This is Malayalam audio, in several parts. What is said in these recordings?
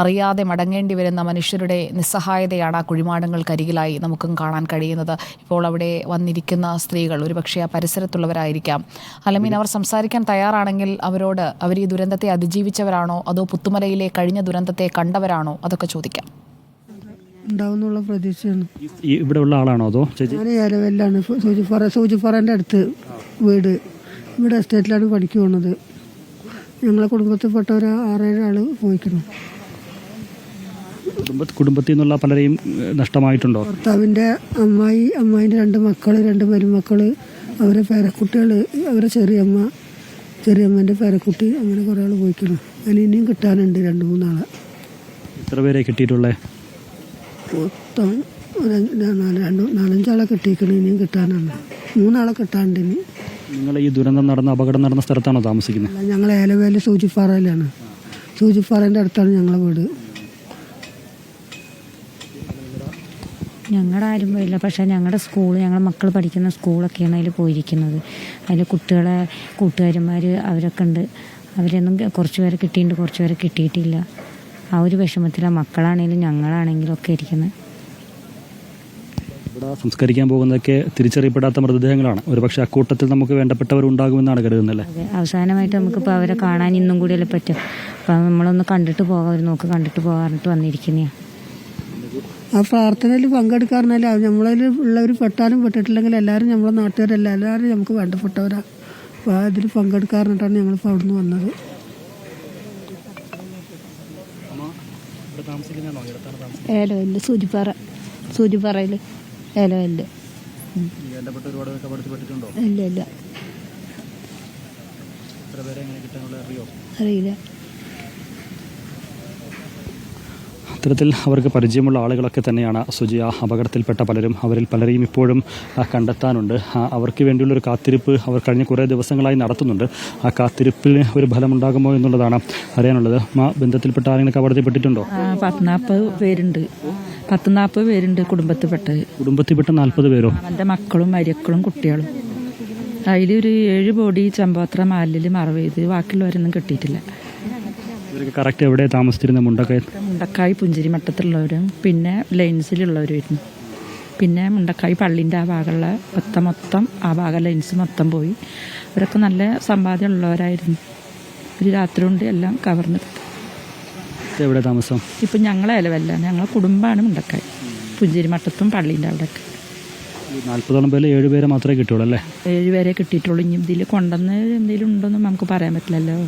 അറിയാതെ മടങ്ങേണ്ടി വരുന്ന മനുഷ്യരുടെ നിസ്സഹായതയാണ് ആ കുഴിമാടങ്ങൾക്കരികിലായി നമുക്കും കാണാൻ കഴിയുന്നത്. ഇപ്പോൾ അവിടെ വന്നിരിക്കുന്ന സ്ത്രീകൾ ഒരുപക്ഷെ ആ പരിസരത്തുള്ളവരായിരിക്കാം. അലമീൻ, അവർ സംസാരിക്കാൻ തയ്യാറാണെങ്കിൽ അവരോട് അവർ ഈ ദുരന്തത്തെ അതിജീവിച്ചവരാണോ അതോ പുത്തുമലയിലെ കഴിഞ്ഞ ദുരന്തത്തെ കണ്ടവരാണോ, അതൊക്കെ ചോദിക്കാം. ഉണ്ടാവുന്നുള്ള പ്രതീക്ഷയാണ്. ഇവിടെ ഉള്ള ആളാണോ അതോ ഞാൻ ഏലവെല്ലാണ്, സൂചിപ്പാറൻ്റെ അടുത്ത് വീട്. ഇവിടെ എസ്റ്റേറ്റിലാണ് പണിക്ക് പോകുന്നത്. ഞങ്ങളെ കുടുംബത്തിൽപ്പെട്ട ഒരു 6-7 ആൾ പോയിക്കുന്നു. കുടുംബത്തിൽ നിന്നുള്ള പലരെയും നഷ്ടമായിട്ടുണ്ടോ? ഭർത്താവിൻ്റെ അമ്മായിൻ്റെ 2 മക്കൾ, 2 മരുമക്കൾ, അവരെ പേരക്കുട്ടികൾ, അവരെ ചെറിയമ്മേൻ്റെ പേരക്കുട്ടി, അങ്ങനെ കുറേ ആൾ പോയിക്കുന്നു. അതിൽ ഇനിയും കിട്ടാനുണ്ട് 2-3 ആളെ. എത്ര പേരെ കിട്ടിയിട്ടുള്ളത്? മൊത്തം 4-5 ആളെ കിട്ടിയിരിക്കണം. ഇനിയും കിട്ടാനാണ് 3 ആളെ കിട്ടാണ്ട്. ഇനി നിങ്ങൾ ഈ ദുരന്തം നടന്ന അപകടം നടന്ന സ്ഥലത്താണോ താമസിക്കുന്നത്? ഞങ്ങൾ ഏലവേല സൂചിപ്പാറയിലാണ്. സൂചിപ്പാറേൻ്റെ അടുത്താണ് ഞങ്ങളെ വീട്. ഞങ്ങളുടെ ആരും പോയില്ല. പക്ഷേ ഞങ്ങളുടെ ഞങ്ങളുടെ മക്കൾ പഠിക്കുന്ന സ്കൂളൊക്കെയാണ് അതിൽ പോയിരിക്കുന്നത്. അതിൽ കൂട്ടുകാരന്മാർ അവരൊക്കെ ഉണ്ട്. അവരൊന്നും കുറച്ച് പേരെ കിട്ടിയിട്ടുണ്ട്, കുറച്ച് പേരെ കിട്ടിയിട്ടില്ല. ആ ഒരു വിഷമത്തിലാണ് മക്കളാണെങ്കിലും ഞങ്ങളാണെങ്കിലും ഒക്കെ ഇരിക്കുന്നത്. ഇവിടെ സംസ്കരിക്കാൻ പോകുന്നതൊക്കെ തിരിച്ചറിയപ്പെടാത്ത മൃതദേഹങ്ങളാണ്. ഒരുപക്ഷെ അക്കൂട്ടത്തിൽ നമുക്ക് വേണ്ടപ്പെട്ടവർ ഉണ്ടാകുമെന്നാണ് കരുതുന്നത്. അതെ, അവസാനമായിട്ട് നമുക്കിപ്പോൾ അവരെ കാണാൻ ഇന്നും കൂടിയല്ലേ പറ്റും. അപ്പം നമ്മളൊന്ന് കണ്ടിട്ട് പോകാം, അവർ നോക്ക് കണ്ടിട്ട് പോകാറിട്ട് വന്നിരിക്കുന്നതാണ്. ആ പ്രാർത്ഥനയിൽ പങ്കെടുക്കാറില്ല. നമ്മളതിൽ ഉള്ളവർ പെട്ടാലും പെട്ടിട്ടില്ലെങ്കിൽ എല്ലാവരും നമ്മളെ നാട്ടുകാരല്ല, എല്ലാവരും നമുക്ക് വേണ്ടപ്പെട്ടവരാണ്. അപ്പോൾ അതിൽ പങ്കെടുക്കാറിട്ടാണ് ഞങ്ങളിപ്പോൾ അവിടെ നിന്ന് വന്നത്. ഏലവല്ല് സൂചിപ്പാറയിൽ ഏലവല്ല്. ഇല്ല അറിയില്ല. അത്തരത്തിൽ അവർക്ക് പരിചയമുള്ള ആളുകളൊക്കെ തന്നെയാണ് സുജി. ആ അപകടത്തിൽപ്പെട്ട പലരും, അവരിൽ പലരെയും ഇപ്പോഴും കണ്ടെത്താനുണ്ട്. അവർക്ക് വേണ്ടിയുള്ളൊരു കാത്തിരിപ്പ് അവർ കഴിഞ്ഞ കുറേ ദിവസങ്ങളായി നടത്തുന്നുണ്ട്. ആ കാത്തിരിപ്പിന് ഒരു ഫലമുണ്ടാകുമോ എന്നുള്ളതാണ് അറിയാനുള്ളത്. ബന്ധത്തിൽപ്പെട്ട ആരെങ്കിലും അപകടത്തിൽപ്പെട്ടിട്ടുണ്ടോ? 40 പേരുണ്ട്. 40 പേരുണ്ട് കുടുംബത്തിൽപ്പെട്ടത്. കുടുംബത്തിൽപ്പെട്ട 40 പേരോ? എൻ്റെ മക്കളും മരിയക്കളും കുട്ടികളും. അതിലൊരു 7 ബോഡി ചമ്പാത്ര മാലിൽ മറവ് ചെയ്ത്, ബാക്കിയുള്ളവരൊന്നും കിട്ടിയിട്ടില്ല. ഇവർക്ക് കറക്റ്റ് എവിടെ താമസിച്ചിരുന്ന? മുണ്ടക്കായി പുഞ്ചിരി മട്ടത്തിലുള്ളവരും പിന്നെ ലൈൻസിലുള്ളവരുമായിരുന്നു. പിന്നെ മുണ്ടക്കായി പള്ളിൻ്റെ ആ ഭാഗമുള്ള മൊത്തം ആ ഭാഗം ലൈൻസ് മൊത്തം പോയി. അവരൊക്കെ നല്ല സമ്പാദ്യം ഉള്ളവരായിരുന്നു. ഒരു രാത്രി കൊണ്ട് എല്ലാം കവർന്നെടുത്തു. എവിടെ താമസം? ഇപ്പം ഞങ്ങളെ ഇലവല്ല, ഞങ്ങളെ കുടുംബമാണ് മുണ്ടക്കായി പുഞ്ചിരി മട്ടത്തും പള്ളീൻ്റെ അവിടെയൊക്കെ. 40ഓളം പേര് 7 പേരെ മാത്രമേ കിട്ടുള്ളൂ അല്ലേ? 7 പേരെ കിട്ടിയിട്ടുള്ളൂ. ഇനി ഇതിൽ കൊണ്ടുവന്ന് എന്തെങ്കിലും ഉണ്ടോയെന്നും നമുക്ക് പറയാൻ പറ്റില്ലല്ലോ.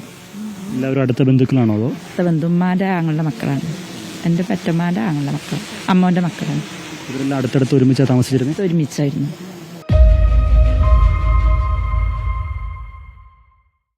എല്ലാവരും അടുത്ത ബന്ധുക്കളാണോ അതോ? അടുത്ത ബന്ധുമാരുടെ ആങ്ങളുടെ മക്കളാണ്. എൻ്റെ പെറ്റമ്മാരുടെ ആങ്ങളുടെ മക്കൾ, അമ്മോൻ്റെ മക്കളാണ്. ഇവരെല്ലാം അടുത്തടുത്ത് ഒരുമിച്ചാണ് താമസിച്ചിരുന്നത്? ഒരുമിച്ചായിരുന്നു.